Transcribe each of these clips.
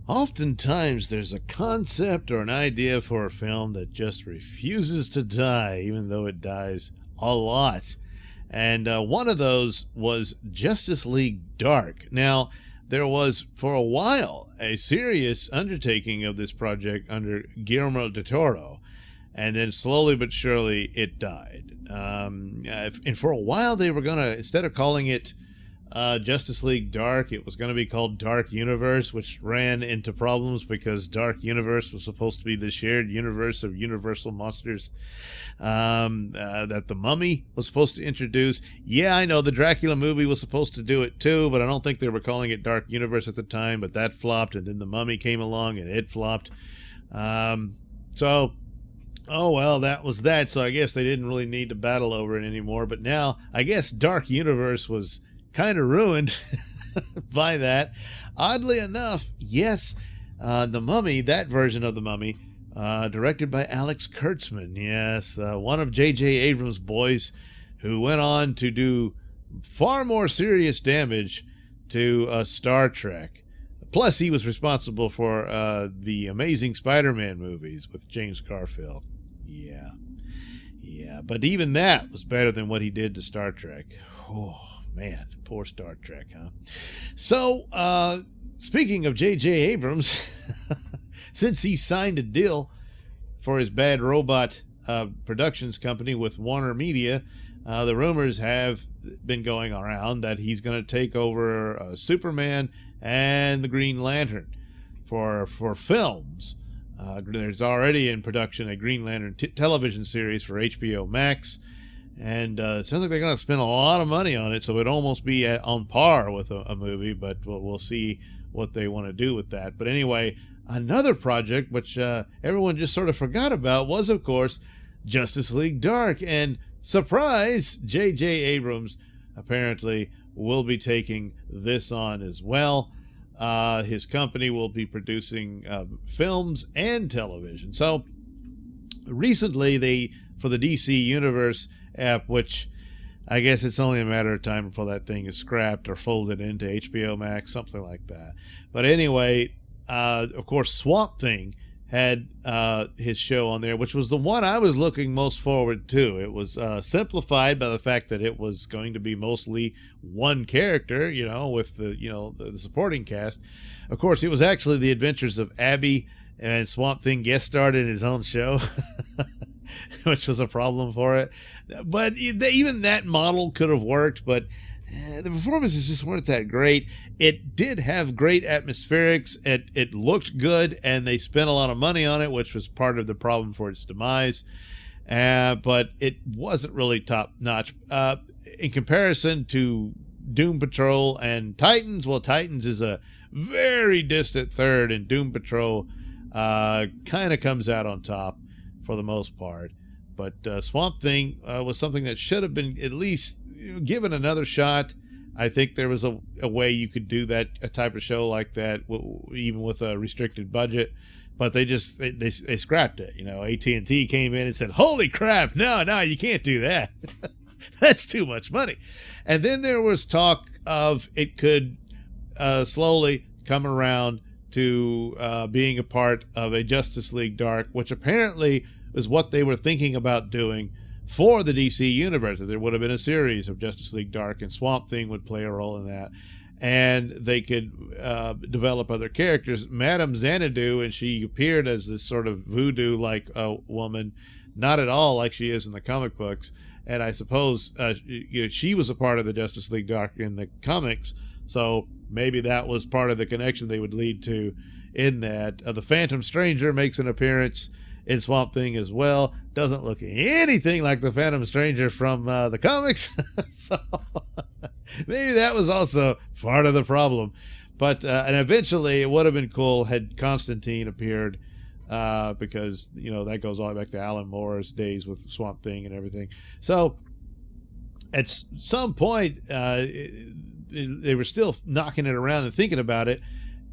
Oftentimes there's a concept or an idea for a film that just refuses to die, even though it dies a lot. And one of those was Justice League Dark. Now, there was for a while a serious undertaking of this project under Guillermo del Toro, and then slowly but surely it died. And for a while they were going to, instead of calling it Justice League Dark, it was going to be called Dark Universe, which ran into problems because Dark Universe was supposed to be the shared universe of universal monsters that the Mummy was supposed to introduce. Yeah, I know the Dracula movie was supposed to do it too, but I don't think they were calling it Dark Universe at the time, but that flopped, and then the Mummy came along and it flopped. Oh, well, that was that, so I guess they didn't really need to battle over it anymore, but now I guess Dark Universe was kind of ruined by that. Oddly enough, yes, the Mummy, that version of the Mummy, directed by Alex Kurtzman, yes, one of J.J. Abrams' boys, who went on to do far more serious damage to Star Trek. Plus, he was responsible for the Amazing Spider-Man movies with James Garfield. Yeah, but even that was better than what he did to Star Trek. Oh, man, poor Star Trek, huh? So, speaking of J.J. Abrams, since he signed a deal for his Bad Robot Productions company with Warner Media, the rumors have been going around that he's going to take over Superman and the Green Lantern for films. There's already in production a Green Lantern television series for HBO Max, and it sounds like they're going to spend a lot of money on it, so it'd almost be on par with a movie, but we'll see what they want to do with that. But anyway, another project which everyone just sort of forgot about was, of course, Justice League Dark, and surprise, J.J. Abrams apparently will be taking this on as well. His company will be producing films and television. So recently, for the DC Universe app, which I guess it's only a matter of time before that thing is scrapped or folded into HBO Max, something like that. But anyway, of course, Swamp Thing had his show on there, which was the one I was looking most forward to. It was simplified by the fact that it was going to be mostly one character, with the supporting cast. Of course, it was actually the adventures of Abby, and Swamp Thing guest starred in his own show, which was a problem for it. But even that model could have worked, but the performances just weren't that great. It did have great atmospherics. It looked good, and they spent a lot of money on it, which was part of the problem for its demise. But it wasn't really top notch. In comparison to Doom Patrol and Titans, well, Titans is a very distant third, and Doom Patrol kind of comes out on top for the most part. But Swamp Thing was something that should have been at least given another shot. I think there was a way you could do that, a type of show like that, even with a restricted budget. But they scrapped it. AT&T came in and said, "Holy crap! No, you can't do that. That's too much money." And then there was talk of it could slowly come around to being a part of a Justice League Dark, which apparently is what they were thinking about doing for the DC Universe. There would have been a series of Justice League Dark, and Swamp Thing would play a role in that. And they could develop other characters. Madame Xanadu, and she appeared as this sort of voodoo-like woman, not at all like she is in the comic books. And I suppose she was a part of the Justice League Dark in the comics, so maybe that was part of the connection they would lead to in that. The Phantom Stranger makes an appearance in Swamp Thing as well. Doesn't look anything like the Phantom Stranger from the comics. So maybe that was also part of the problem. But and eventually it would have been cool had Constantine appeared, because that goes all the way back to Alan Moore's days with Swamp Thing and everything. So at some point they were still knocking it around and thinking about it.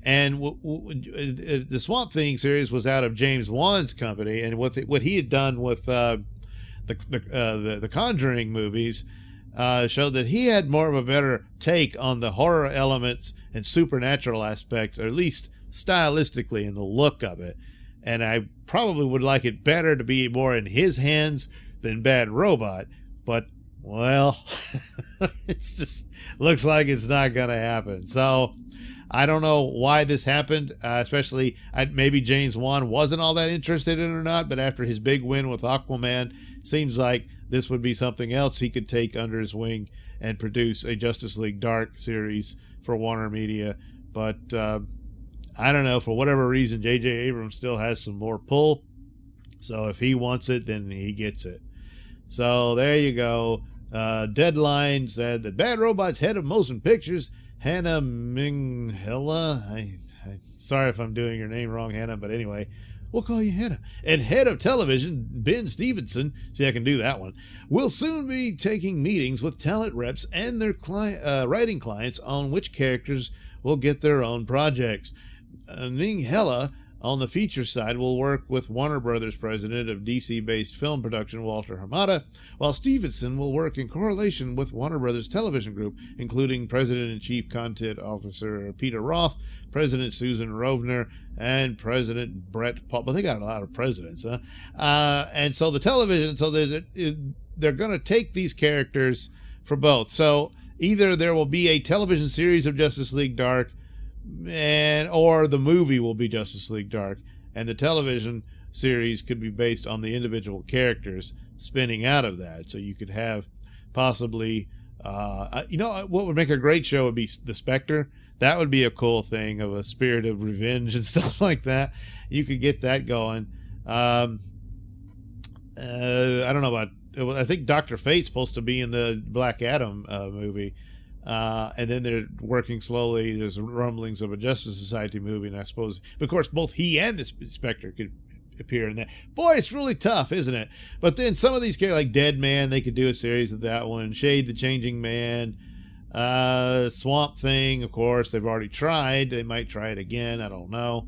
And the Swamp Thing series was out of James Wan's company, and what he had done with the Conjuring movies showed that he had more of a better take on the horror elements and supernatural aspects, or at least stylistically in the look of it. And I probably would like it better to be more in his hands than Bad Robot. But, well, it's just looks like it's not going to happen. So I don't know why this happened, especially maybe James Wan wasn't all that interested in it or not, but after his big win with Aquaman, seems like this would be something else he could take under his wing and produce a Justice League Dark series for Warner Media. But I don't know, for whatever reason, J.J. Abrams still has some more pull. So if he wants it, then he gets it. So there you go. Deadline said that Bad Robot's head of motion pictures, Hannah Minghella, sorry if I'm doing your name wrong, Hannah, but anyway, we'll call you Hannah. And head of television, Ben Stevenson, see, I can do that one, will soon be taking meetings with talent reps and their writing clients on which characters will get their own projects. Minghella, on the feature side, will work with Warner Brothers president of DC-based film production, Walter Hamada, while Stevenson will work in correlation with Warner Brothers Television Group, including President and Chief Content Officer Peter Roth, President Susan Rovner, and President Brett Paul. But they got a lot of presidents, huh? And so the television, so they're going to take these characters for both. So either there will be a television series of Justice League Dark, or the movie will be Justice League Dark, and the television series could be based on the individual characters spinning out of that. So you could have possibly, what would make a great show would be The Spectre. That would be a cool thing, of a spirit of revenge and stuff like that. You could get that going. I don't know about, I think Dr. Fate's supposed to be in the Black Adam movie. And then they're working slowly. There's rumblings of a Justice Society movie, and I suppose, of course, both he and the Spectre could appear in that. Boy, it's really tough, isn't it? But then some of these characters, like Dead Man, they could do a series of that one. Shade the Changing Man, Swamp Thing, of course, they've already tried. They might try it again. I don't know.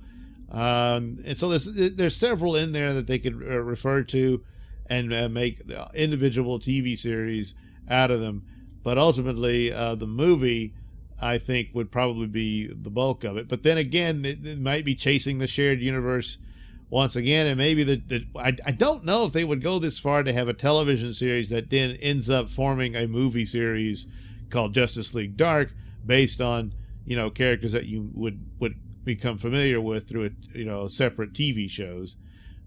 And so there's several in there that they could refer to and make individual TV series out of them. But ultimately, the movie, I think, would probably be the bulk of it. But then again, it might be chasing the shared universe once again. And maybe I don't know if they would go this far to have a television series that then ends up forming a movie series called Justice League Dark, based on, characters that you would become familiar with through separate TV shows.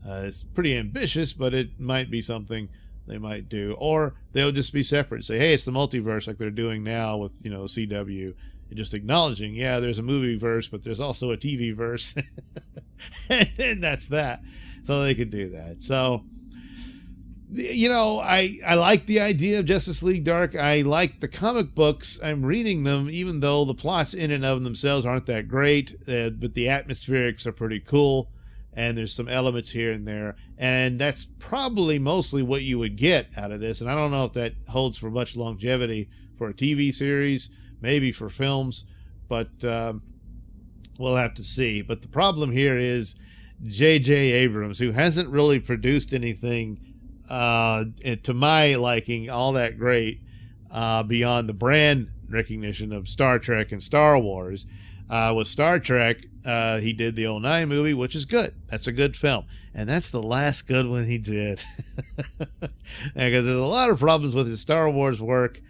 It's pretty ambitious, but it might be something they might do. Or they'll just be separate, say, hey, it's the multiverse, like they're doing now with CW, and just acknowledging, yeah, there's a movie verse, but there's also a TV verse. And that's that. So they could do that. So I like the idea of Justice League Dark. I like the comic books. I'm reading them, even though the plots in and of themselves aren't that great, but the atmospherics are pretty cool. And there's some elements here and there. And that's probably mostly what you would get out of this. And I don't know if that holds for much longevity for a TV series, maybe for films, but we'll have to see. But the problem here is J.J. Abrams, who hasn't really produced anything, to my liking, all that great, beyond the brand recognition of Star Trek and Star Wars. With Star Trek, he did the 09 movie, which is good. That's a good film. And that's the last good one he did. Because there's a lot of problems with his Star Wars work.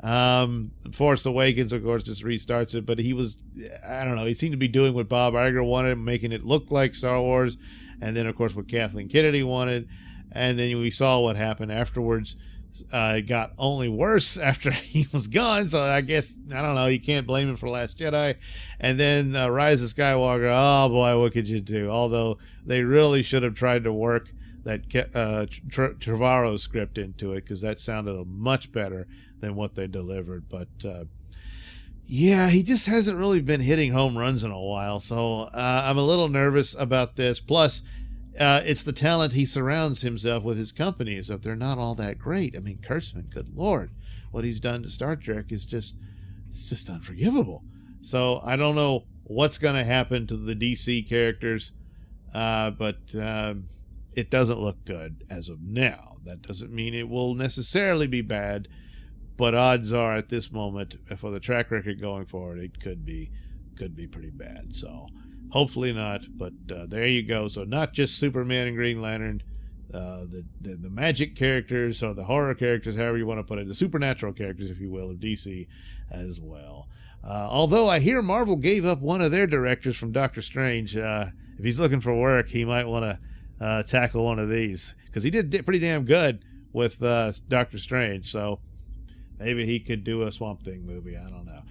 Force Awakens, of course, just restarts it. But he was, I don't know, he seemed to be doing what Bob Iger wanted, making it look like Star Wars. And then, of course, what Kathleen Kennedy wanted. And then we saw what happened afterwards. It got only worse after he was gone, so I guess, I don't know, you can't blame him for Last Jedi. And then Rise of Skywalker, oh boy, what could you do? Although they really should have tried to work that Trevorrow script into it, because that sounded much better than what they delivered. But yeah, he just hasn't really been hitting home runs in a while, so I'm a little nervous about this. Plus, it's the talent he surrounds himself with, his companies, if they're not all that great. I mean, Kurtzman, good Lord, what he's done to Star Trek is it's just unforgivable. So I don't know what's going to happen to the DC characters, but it doesn't look good as of now. That doesn't mean it will necessarily be bad, but odds are at this moment, for the track record going forward, it could be pretty bad. So Hopefully not, but there you go. So not just Superman and Green Lantern, the magic characters or the horror characters, however you want to put it, the supernatural characters, if you will, of DC as well. Although I hear Marvel gave up one of their directors from Doctor Strange. If he's looking for work, he might want to tackle one of these, because he did pretty damn good with Doctor Strange. So maybe he could do a Swamp Thing movie. I don't know.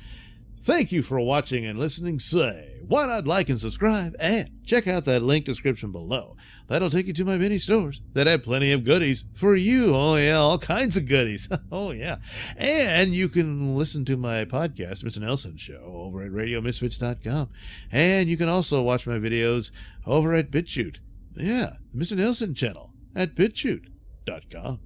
Thank you for watching and listening. Say, why not like and subscribe, and check out that link description below. That'll take you to my mini stores that have plenty of goodies for you. Oh, yeah, all kinds of goodies. Oh, yeah. And you can listen to my podcast, Mr Nailsin Show, over at RadioMisfits.com. And you can also watch my videos over at BitChute. Yeah, the Mr Nailsin channel at BitChute.com.